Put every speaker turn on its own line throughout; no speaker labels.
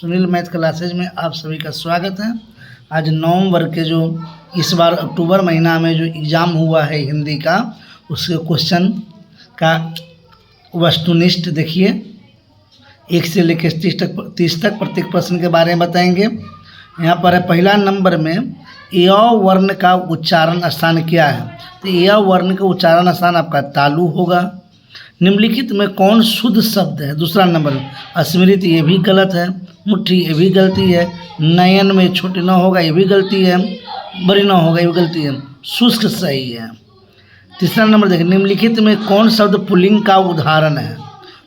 Sunil math classes में आप सभी का स्वागत है। आज नवंबर के जो इस बार अक्टूबर महीना में जो एग्ज़ाम हुआ है हिंदी का, उसके क्वेश्चन का वस्तुनिष्ठ देखिए 1 से लेकर 30 तक प्रत्येक प्रश्न के बारे में बताएंगे। यहाँ पर है पहला नंबर में य वर्ण का उच्चारण स्थान क्या है। तो य वर्ण का उच्चारण स्थान आपका तालु होगा। निम्नलिखित में कौन शुद्ध शब्द है। दूसरा नंबर स्मृति, ये भी गलत है। मुट्ठी, ये भी गलती है। नयन में छोटे न होगा, ये भी गलती है। बड़ी न होगा, ये भी गलती है। शुष्क सही है। तीसरा नंबर देखिए, निम्नलिखित में कौन शब्द पुल्लिंग का उदाहरण है।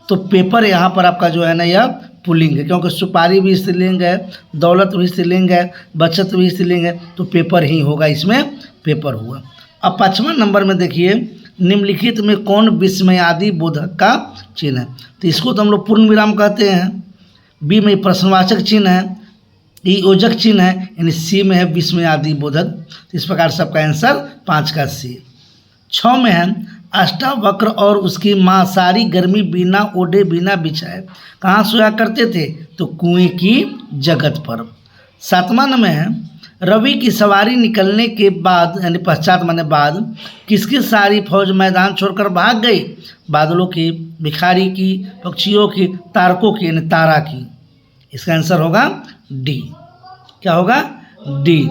तो पेपर यहाँ पर आपका जो है ना यह पुल्लिंग है, क्योंकि सुपारी भी स्त्रीलिंग है, दौलत भी स्त्रीलिंग है, बचत भी स्त्रीलिंग है, तो पेपर ही होगा, इसमें पेपर हुआ। अब 5वां नंबर में देखिए, निम्नलिखित में कौन विस्मयादि बोधक का चिन्ह है। तो इसको तो हम लोग पूर्ण विराम कहते हैं। बी में प्रश्नवाचक चिन्ह है, ई योजक चिन्ह है, यानी सी में है विस्मयादि बोधक। तो इस प्रकार से आपका आंसर 5 का सी। 6 में है अष्टावक्र और उसकी माँ सारी गर्मी बिना ओढ़े बिना बिछाए कहाँ सोया करते थे। तो कुएं की जगत पर। 7वां नंबर है रवि की सवारी निकलने के बाद यानी पश्चात माने बाद किसकी सारी फौज मैदान छोड़कर भाग गई। बादलों की, भिखारी की, पक्षियों की, तारकों की यानी तारा की। इसका आंसर होगा डी। क्या होगा? डी।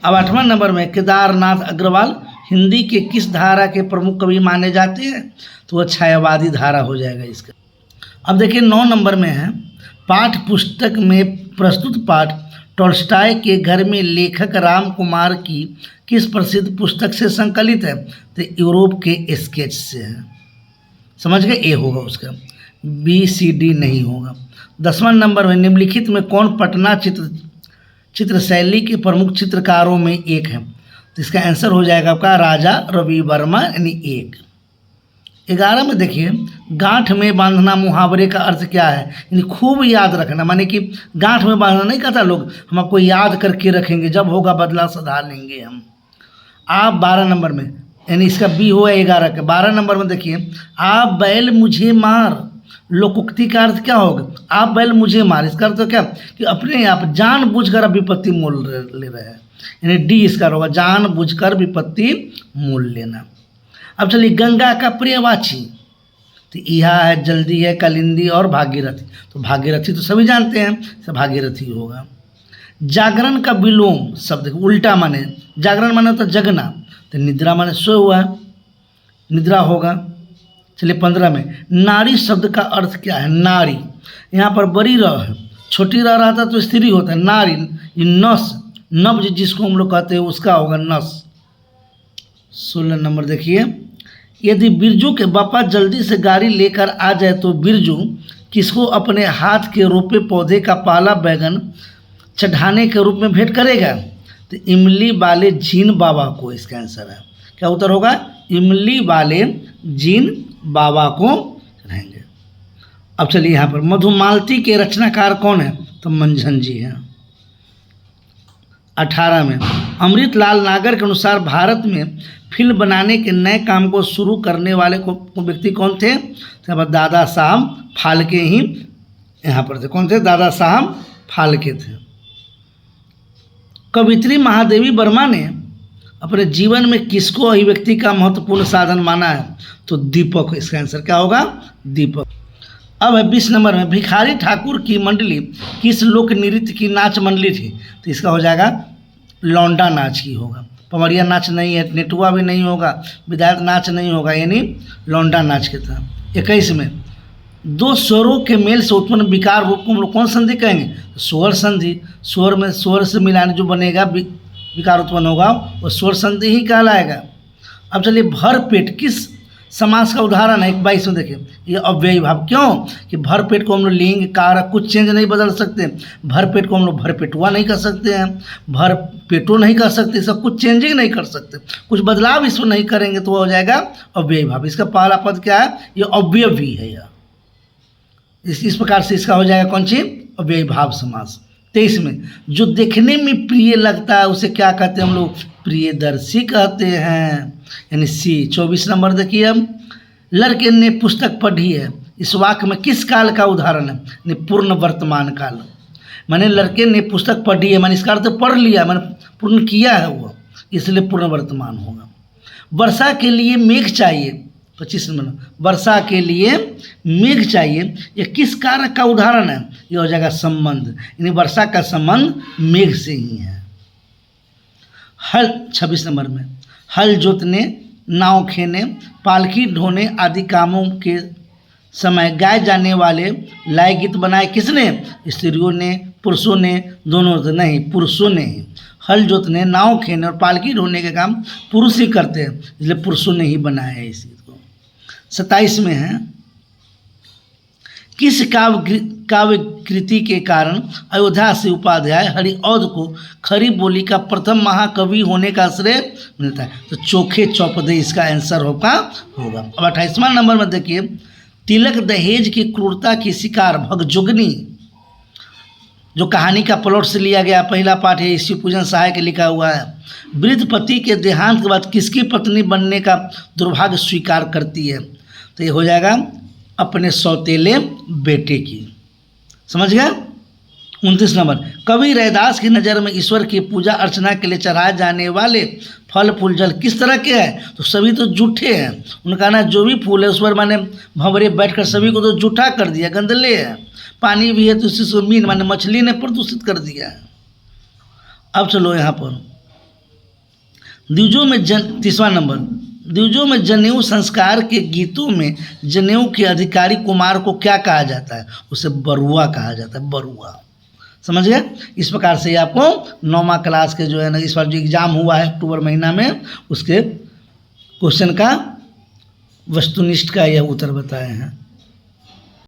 अब 8वां नंबर में केदारनाथ अग्रवाल हिंदी के किस धारा के प्रमुख कवि माने जाते हैं। तो वह छायावादी धारा हो जाएगा इसका। अब देखिए 9 नंबर में है पाठ पुस्तक में प्रस्तुत पाठ टॉल्स्टॉय के घर में लेखक राम कुमार की किस प्रसिद्ध पुस्तक से संकलित है। तो यूरोप के स्केच से है। समझ गए? ए होगा उसका, बी सी डी नहीं होगा। 10वां नंबर में निम्नलिखित में कौन पटना चित्र शैली के प्रमुख चित्रकारों में एक है। तो इसका आंसर हो जाएगा आपका राजा रवि वर्मा यानी 1। 11 में देखिए गांठ में बांधना मुहावरे का अर्थ क्या है। यानी खूब याद रखना, माने कि गांठ में बांधना नहीं कहता लोग, हम आपको याद करके रखेंगे, जब होगा बदला सधा लेंगे हम। आप 12 नंबर में यानी इसका बी हुआ 11 का। 12 नंबर में देखिए आप बैल मुझे मार, लोकोक्ति का अर्थ क्या होगा। आप बैल मुझे मार, इसका अर्थ क्या कि अपने आप जानबूझकर अब विपत्ति मोल ले रहे हैं, यानी डी इसका होगा, जानबूझकर विपत्ति मोल लेना। अब चलिए गंगा का पर्यायवाची। तो यह है, जल्दी है, कालिंदी और भागीरथी। तो भागीरथी तो सभी जानते हैं, तो भागीरथी होगा। जागरण का विलोम शब्द उल्टा माने, जागरण माने तो जगना, तो निद्रा माने सो हुआ, निद्रा होगा। चलिए 15 में नारी शब्द का अर्थ क्या है। नारी यहाँ पर बड़ी र है, छोटी र रहता तो स्त्री होता है। नारी ये नस, नब्ज जिसको हम लोग कहते हैं उसका होगा नस। 16 नंबर देखिए, यदि बिरजू के बापा जल्दी से गाड़ी लेकर आ जाए तो बिरजू किसको अपने हाथ के रोपे पौधे का पहला बैगन चढ़ाने के रूप में भेंट करेगा। तो इमली वाले जीन बाबा को इसका आंसर है। क्या उत्तर होगा? इमली वाले जीन बाबा को चढ़ाएंगे। अब चलिए यहाँ पर मधुमालती के रचनाकार कौन है। तो मंझन जी हैं। 18 में अमृतलाल नागर के अनुसार भारत में फिल्म बनाने के नए काम को शुरू करने वाले व्यक्ति कौन थे। तो दादा साहब फाल्के ही यहाँ पर थे। कौन थे? दादा साहब फाल्के थे। कवित्री महादेवी वर्मा ने अपने जीवन में किसको अभिव्यक्ति का महत्वपूर्ण साधन माना है। तो दीपक। इसका आंसर क्या होगा? दीपक। अब है 20 नंबर में भिखारी ठाकुर की मंडली किस लोक नृत्य की नाच मंडली थी। तो इसका हो जाएगा लौंडा नाच की होगा। पवरिया नाच नहीं है, नेटुआ भी नहीं होगा, विधायक नाच नहीं होगा, यानी लौंडा नाच के था। 21 में दो स्वरों के मेल से उत्पन्न विकार रूप को हम लोग कौन संधि कहेंगे। स्वर संधि। स्वर में स्वर से मिलाने जो बनेगा विकार उत्पन्न होगा वो स्वर संधि ही कहलाएगा। अब चलिए भर पेट किस समास का उदाहरण है। 22 में देखिए ये अव्ययी भाव। क्यों कि भर पेट को हम लोग लिंग कारक कुछ चेंज नहीं बदल सकते। भर पेट को हम लोग भर पेटुआ नहीं कर सकते हैं, भर पेटो नहीं कर सकते, सब कुछ चेंजिंग नहीं कर सकते, कुछ बदलाव इसमें नहीं करेंगे तो वो हो जाएगा अव्ययी भाव। इसका पहला पद क्या है? ये अव्ययी है। यह इस प्रकार से इसका हो जाएगा कौन सी? अव्ययी भाव समास। 23 में जो देखने में प्रिय लगता है उसे क्या कहते हैं हम लोग? प्रियदर्शी कहते हैं, यानी सी। 24 नंबर देखिए, हम लड़के ने पुस्तक पढ़ी है, इस वाक्य में किस काल का उदाहरण है? पूर्ण वर्तमान काल। मैंने लड़के ने पुस्तक पढ़ी है, मैंने इसका अर्थ पढ़ लिया, मैंने पूर्ण किया है वो, इसलिए पूर्ण वर्तमान होगा। वर्षा के लिए मेघ चाहिए, 25 नंबर, वर्षा के लिए मेघ चाहिए, ये किस कारक का उदाहरण है? ये हो जाएगा संबंध, यानी वर्षा का संबंध मेघ से ही है। हल 26 नंबर में, हल जोतने, नाव खेने, पालकी ढोने आदि कामों के समय गाए जाने वाले लाए गीत बनाए किसने? स्त्रियों ने, पुरुषों ने, दोनों से नहीं, पुरुषों ने ही। हल जोतने, नाव खेने और पालकी ढोने के काम पुरुष ही करते हैं, इसलिए पुरुषों ने ही बनाया है इसी को। 27 में है, किस काव्य कृति के कारण अयोध्या से उपाध्याय हरिऔध को खरी बोली का प्रथम महाकवि होने का श्रेय मिलता है? तो चोखे चौपदे इसका आंसर होगा। अब 28वां नंबर में देखिए, तिलक दहेज की क्रूरता की शिकार भगजुगनी, जो कहानी का प्लॉट से लिया गया पहला पाठ है, शिव पूजन सहाय के लिखा हुआ है। वृद्ध पति के देहांत के बाद किसकी पत्नी बनने का दुर्भाग्य स्वीकार करती है? तो ये हो जाएगा अपने सौतेले बेटे की। समझ गया? 29 नंबर, कवि रैदास की नज़र में ईश्वर की पूजा अर्चना के लिए चढ़ाए जाने वाले फल फूल जल किस तरह के हैं? तो सभी तो जूठे हैं। उनका ना जो भी फूल है उस पर माने भंवरे बैठकर सभी को तो जूठा कर दिया, गंदले है। पानी भी है तो उसी से मीन माने मछली ने प्रदूषित कर दिया है। अब चलो यहाँ पर द्विजों में 30वां नंबर, द्विजों में जनेऊ संस्कार के गीतों में जनेऊ के अधिकारी कुमार को क्या कहा जाता है? उसे बरुआ कहा जाता है, बरुआ। समझ गए? इस प्रकार से आपको 9वां क्लास के जो है ना, इस बार जो एग्ज़ाम हुआ है अक्टूबर महीना में, उसके क्वेश्चन का वस्तुनिष्ठ का यह उत्तर बताए हैं।